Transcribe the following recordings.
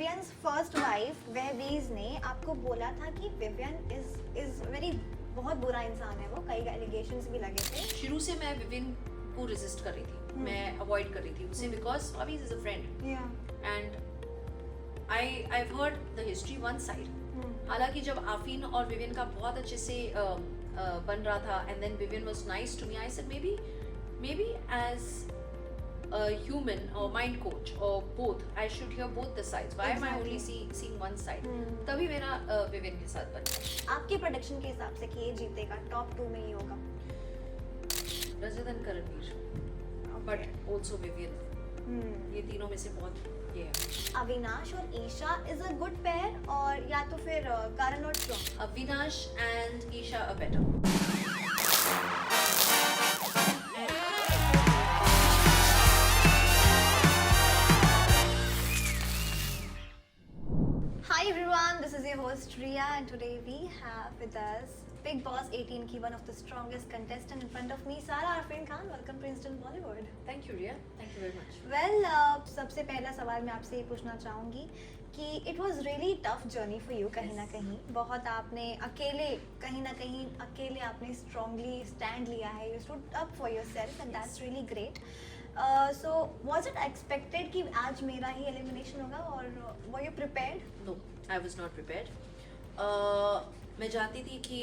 विवियंस first wife वहबीज ने आपको बोला था कि विवियन इज वेरी बहुत बुरा इंसान है वो, कई एलिगेशंस भी लगे थे। शुरू से मैं विविन को रेजिस्ट कर रही थी, मैं अवॉइड कर रही थी उससे, बिकॉज अभी is a friend and I heard the history one side. हालांकि जब आफरीन और विवियन का बहुत अच्छे से बन रहा था and then Vivian was nice to me, I said maybe as a human or mind coach or both, I should hear both the sides. Why am I only seeing one side? तभी मेरा Vivian के साथ बन गया। आपके prediction के हिसाब से कि ये जीतेगा, टॉप 2 में ही होगा? Rajat and Karanveer, but also Vivian, ये तीनों में से बहुत ये है। अविनाश और Isha is a good pair, और या तो फिर करण और Shivam? Avinash and Isha are better. Hi everyone, this is your host Riya, and today we have with us Big Boss 18 की one of the strongest contestant in front of me, Sara Arfin Khan. Welcome to Instant Bollywood. Thank you Riya, thank you very much. Well, सबसे पहला सवाल मैं आपसे ये पूछना चाहूँगी कि it was really tough journey for you कहीं ना कहीं, बहुत आपने अकेले कहीं ना कहीं अकेले आपने strongly stand लिया है, you stood up for yourself and that's really great. So was it expected कि आज मेरा ही elimination होगा, और were you prepared? No, I was not prepared. मैं जानती थी कि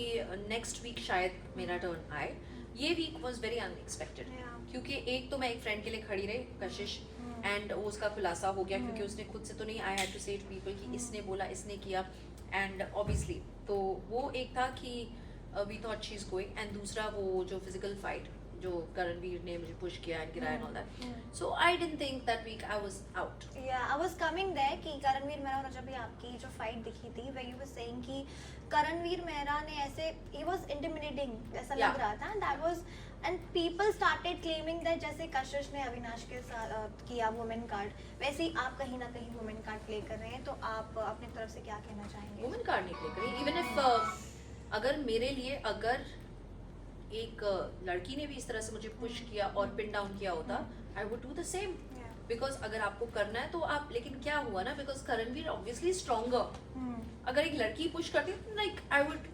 नेक्स्ट वीक शायद मेरा टर्न आए। ये वीक वाज वेरी अनएक्सपेक्टेड, क्योंकि एक तो मैं एक फ्रेंड के लिए खड़ी रही, कशिश, एंड वो उसका खुलासा हो गया, क्योंकि उसने खुद से तो नहीं, आई हैड टू से टू पीपल कि इसने बोला, इसने किया, एंड ऑब्वियसली तो वो एक था कि we thought she is going, and दूसरा वो जो फिजिकल फाइट जो करणवीर ने मुझे पुश किया एंड गिराया and all that, so I didn't think that week I was out. Yeah I was coming there कि करणवीर मेहरा और जब भी आपकी जो फाइट दिखी थी, where you were saying कि करणवीर मेहरा ने ऐसे he was intimidating ऐसा लग रहा था, and that was, and people started claiming that जैसे कशिश ने अविनाश के साथ किया वुमेन कार्ड, वैसे ही आप कहीं ना कहीं वुमेन कार्ड प्ले कर रहे हैं, तो आप अपनी तरफ से क्या कहना चाहेंगे? वुमेन कार्ड नहीं प्ले करी, इवन इफ अगर मेरे लिए अगर एक लड़की ने भी इस तरह से मुझे पुश किया और पिन डाउन किया होता, I would do the same, because अगर आपको करना है तो आप, लेकिन क्या हुआ ना, बिकॉज करणवीर ऑब्वियसली स्ट्रॉन्गर, अगर एक लड़की पुश करती like I would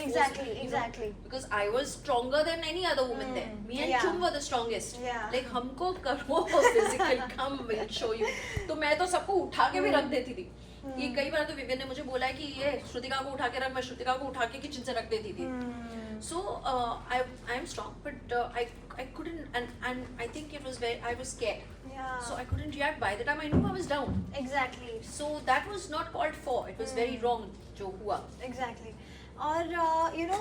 exactly because I was stronger than any other woman there. Me and Chum were the strongest. Like हमको करो physical, come we'll show you. तो मैं तो सबको उठा के भी रख देती थी। ये कई बार तो विवियन ने मुझे बोला है कि ये श्रुतिका को उठा के रख, मैं श्रुतिका को उठा के किचन से रख देती थी। So I am strong, but I couldn't, and I think it was I was scared. So I couldn't react. By the time I knew, I was down. Exactly. So that was not called for. It was very wrong जो हुआ. Exactly. और you know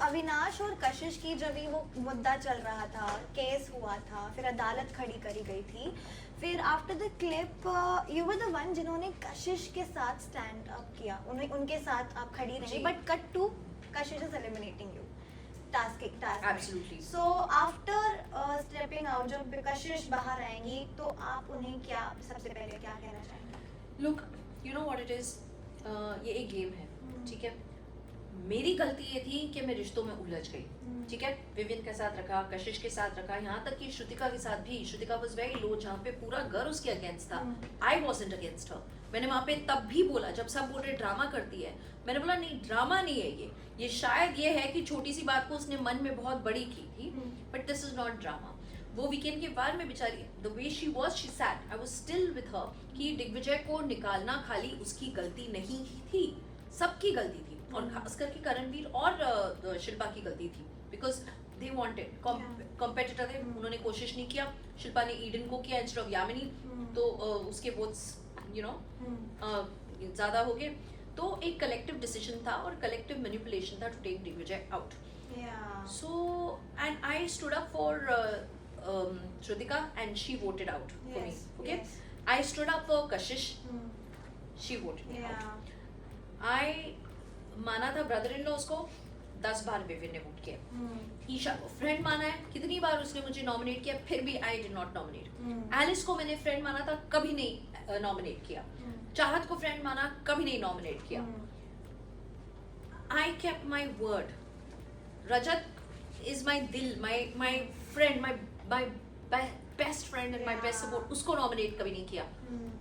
Avinash और कशिश की जब भी वो मुद्दा चल रहा था, केस हुआ था, फिर अदालत खड़ी करी गई थी, फिर after the clip you were the one जिन्होंने कशिश के साथ स्टैंड अप किया, उनके साथ आप खड़ी रही, but cut to Kashish is eliminating you task. Absolutely. So after stepping out, जब कशिश बाहर आएंगी तो आप उन्हें क्या सबसे पहले क्या कहना चाहेंगे? Look, you know what it is, ये एक गेम है, ठीक है। मेरी गलती ये थी कि मैं रिश्तों में उलझ गई, ठीक है। विवियन के साथ रखा, कशिश के साथ रखा, यहाँ तक कि श्रुतिका के साथ भी। श्रुतिका वाज वेरी लो, जहाँ पे पूरा घर उसके अगेंस्ट था, आई वाज़न्ट अगेंस्ट हर। मैंने वहाँ पे तब भी बोला, जब सब बोल रहे ड्रामा करती है, मैंने बोला नहीं, ड्रामा नहीं है ये शायद ये है कि छोटी सी बात को उसने मन में बहुत बड़ी की थी, but this is not drama. वो वीकेंड के बाद में बेचारी, the way she was, she said, I was still with her, कि दिग्विजय को निकालना खाली उसकी गलती नहीं थी, सबकी गलती थी, और खास करके करणवीर और शिल्पा की गलती थी, बिकॉज दे वांटेड कॉम्पिटिटर थे, उन्होंने कोशिश नहीं किया। शिल्पा ने ईडन को किया इंस्टेड ऑफ यामिनी, तो उसके वोट्स यू नो ज्यादा हो गए, तो एक कलेक्टिव डिसीजन था और कलेक्टिव मैनिपुलेशन था to take Digvijay out. So and I stood up for Shrutika and she voted out for me. Okay, I stood up for Kashish, she voted me out. I माना था brother in law उसको, 10 बार Vivian ने vote किया। ईशा को friend माना है, कितनी बार उसने मुझे नॉमिनेट किया, फिर भी I did not nominate. Alice को मैंने फ्रेंड माना था, कभी नहीं नॉमिनेट किया। चाहत को फ्रेंड माना, कभी नहीं नॉमिनेट किया। I kept my word. Rajat is my दिल, my friend, my best friend and my best support, उसको नॉमिनेट कभी नहीं किया।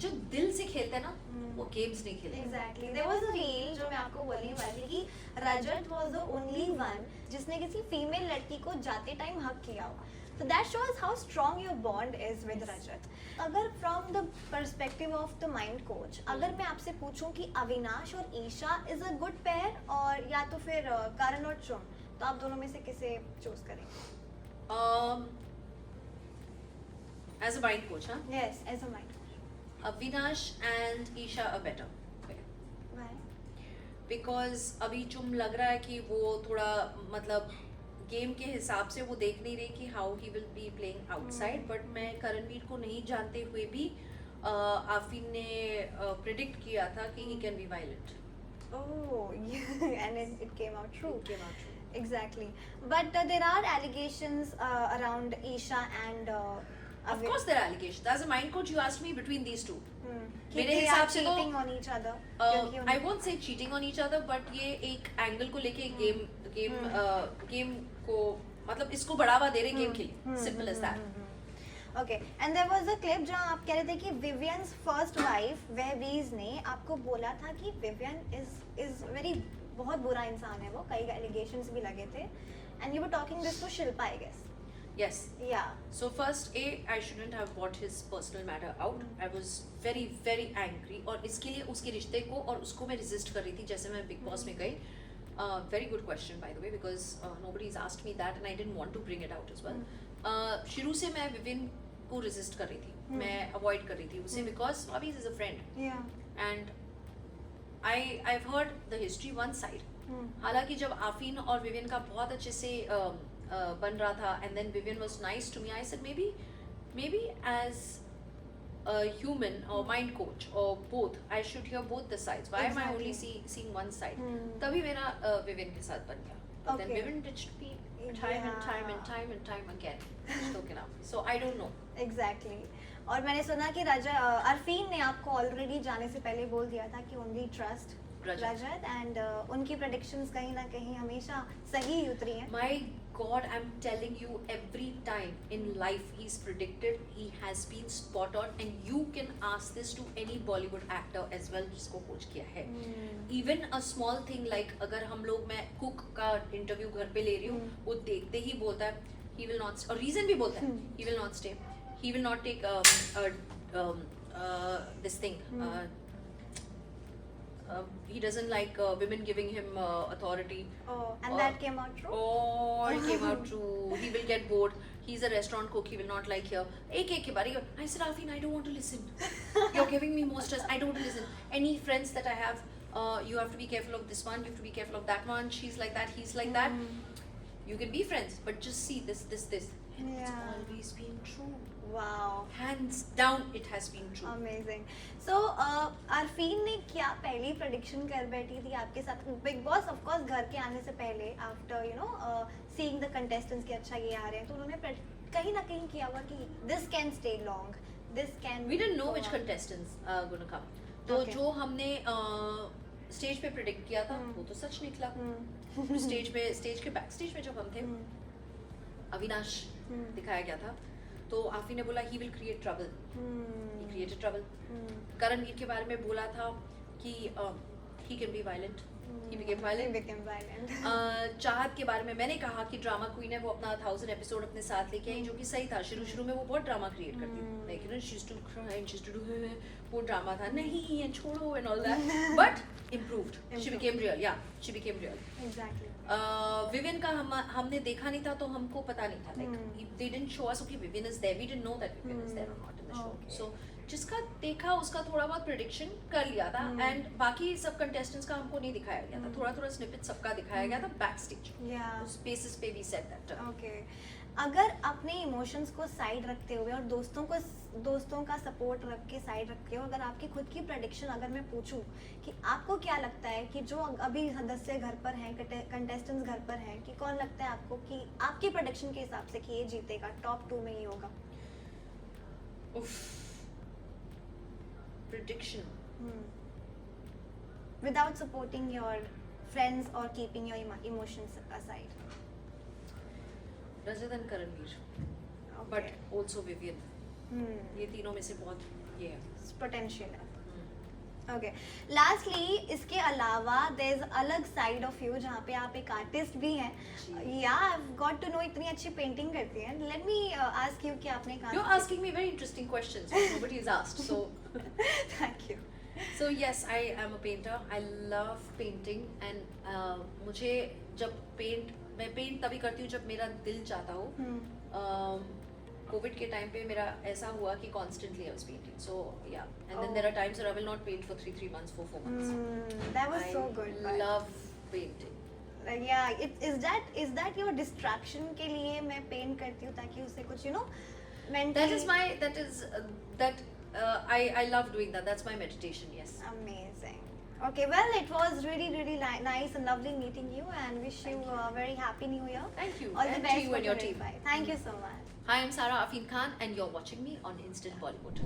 जो दिल से खेलते हैं ना, वो गेम्स नहीं खेले. Exactly. There was a reel जो मैं आपको बोलने वाली थी कि रजत was the only one जिसने किसी फीमेल लड़की को जाते टाइम हक किया हो. So that shows how strong your bond is with रजत. अगर from the perspective of the mind coach, अगर मैं आपसे पूछूं कि अविनाश और Isha is a good pair और या तो फिर करण और चुम, तो आप दोनों में से किसे चूज करेंगे? As a mind coach, huh? Yes, as a mind coach. Avinash and Isha are better. Why? Because अभी चुम लग रहा है कि वो थोड़ा मतलब गेम के हिसाब से वो देख नहीं रही कि how he will be playing outside. But मैं करणवीर को नहीं जानते हुए भी आफिन ने प्रिडिक्ट किया था कि he can be violent. Oh, yeah, and it came out true. It came out true. Exactly. But there are allegations around Isha and Of course there are allegations. As a mind coach, you asked me between these two. कि मेरे they हिसाब are से तो cheating on each other. I won't say cheating on each other, but ये एक angle को लेके game को मतलब इसको बढ़ावा दे रहे गेम के लिए. Simple as that. Okay, and there was a clip जहाँ आप कह रहे थे कि विवियंस फर्स्ट वाइफ वहबीज ने आपको बोला था कि विवियन is very बहुत बुरा इंसान है वो, कई allegations भी लगे थे, and you were talking this to Shilpa, I guess. Yes. Yeah. So first, I shouldn't have brought his personal matter out. I was very, very angry. और इसके लिए उसके रिश्ते को और उसको मैं resist कर रही थी जैसे मैं Big Boss में गई. Very good question by the way because nobody's asked me that and I didn't want to bring it out as well. शुरू से मैं विविन को resist कर रही थी. मैं avoid कर रही थी उसे because Bobby is a friend. Yeah. And I've heard the history one side. हालांकि जब आफिन और विविन का बहुत अच्छे से बन रहा था and then Vivian was nice to me, I said maybe as a human or mind coach or both, I should hear both the sides. Why am I only seeing one side? तभी मेरा Vivian के साथ बन गया. But then Vivian ditched me time and time again. Spoken up. So I don't know. Exactly. और मैंने सुना कि अरफीन ने आपको ऑलरेडी जाने से पहले बोल दिया था कि only trust रजत and उनकी predictions कहीं ना कहीं हमेशा सही ही उतरी हैं. My God, I'm telling you, every time in life he's predicted, he has been spot on, and you can ask this to any Bollywood actor as well जिसको coach किया है. Even a small thing like अगर हम लोग मैं cook का interview घर पे ले रही हूँ, वो देखते ही बोलता है he will not, और reason भी बोलता है he will not stay, he will not take this thing. He doesn't like women giving him authority. Oh, and that came out true? Oh, it came out true. He will get bored. He's a restaurant cook. He will not like here. एक के बारे में. I said, Alfin, I don't want to listen. You're giving me more stress. I don't want to listen. Any friends that I have, you have to be careful of this one. You have to be careful of that one. She's like that. He's like that. You can be friends, but just see this. And it's always been true. Wow. Hands down, it has been true. Amazing. So, Arfeen ने क्या पहली prediction कर बैठी थी आपके साथ? Big Boss, of course, घर के आने से पहले, after seeing the contestants कि अच्छा ये आ रहे हैं, तो उन्होंने कहीं ना कहीं किया हुआ कि this can stay long, this can. We didn't know which contestants are gonna come. तो जो हमने स्टेज पे प्रेडिक्ट किया था वो तो सच निकला. स्टेज के बैक स्टेज में जब हम थे अविनाश दिखाया गया था तो आफी ने बोला he will create trouble. He created trouble. Karanvir के बारे में बोला था कि he can be violent. He became violent. चाहत के बारे में मैंने कहा कि ड्रामा क्वीन है, वो अपना 1000 एपिसोड अपने साथ लेके आई, जो कि सही था. शुरू में वो बहुत ड्रामा क्रिएट करती थी, लेकिन she used to cry and she used to do वो ड्रामा था नहीं and छोड़ो and all that, but improved. She became real. Yeah, she became real. Exactly. Vivian का हमने देखा नहीं था तो हमको पता नहीं था. Like they didn't show us okay Vivian is there. We didn't know that Vivian is there or not in the show. So जिसका देखा उसका थोड़ा बहुत प्रेडिक्शन कर लिया था एंड बाकी सब कंटेस्टेंट्स का हमको नहीं दिखाया गया था. थोड़ा स्निपेट सबका दिखाया गया था बैक स्टेज. उस बेसिस पे भी सेड दैट. ओके. अगर अपने इमोशंस को साइड रखते हुए और दोस्तों का सपोर्ट रख के साइड रखते हुए अगर आपकी खुद की प्रेडिक्शन अगर मैं पूछूं कि आपको क्या लगता है कि जो अभी सदस्य घर पर हैं, कंटेस्टेंट्स घर पर हैं, कि कौन लगता है आपको कि आपकी प्रेडिक्शन के हिसाब से कि ये जीतेगा, टॉप 2 में ही होगा? Prediction. Without supporting your friends or keeping your emotions aside. Rajat and Karanveer, but also Vivian. ये तीनों में से बहुत ये है पोटेंशियल है. ओके लास्टली इसके अलावा देयर इज अलग साइड ऑफ यू जहाँ पे आप एक आर्टिस्ट भी हैं या आई गॉट टू नो इतनी अच्छी पेंटिंग करती हैं लेट मी आस्क यू कि आपने कहा You're asking me very interesting questions which nobody has asked. So, thank you so yes, I am a painter. I love painting and मुझे जब मैं पेंट तभी करती हूँ जब मेरा दिल चाहता हो. कोविड के टाइम पे मेरा ऐसा हुआ कि constantly I was painting. So yeah, and then there are times where I will not paint for 3 months, for 4 months. that was so good I love painting. yeah is that your distraction के लिए मैं paint करती हूँ ताकि उससे कुछ you know mentally I love doing that. That's my meditation. Yes. amazing okay well it was really nice and lovely meeting you and wish you a very happy new year Thank you. all the And best to you for and your team. 2025. Thank you so much Hi, I'm Sarah Afin Khan and you're watching me on Instant Bollywood.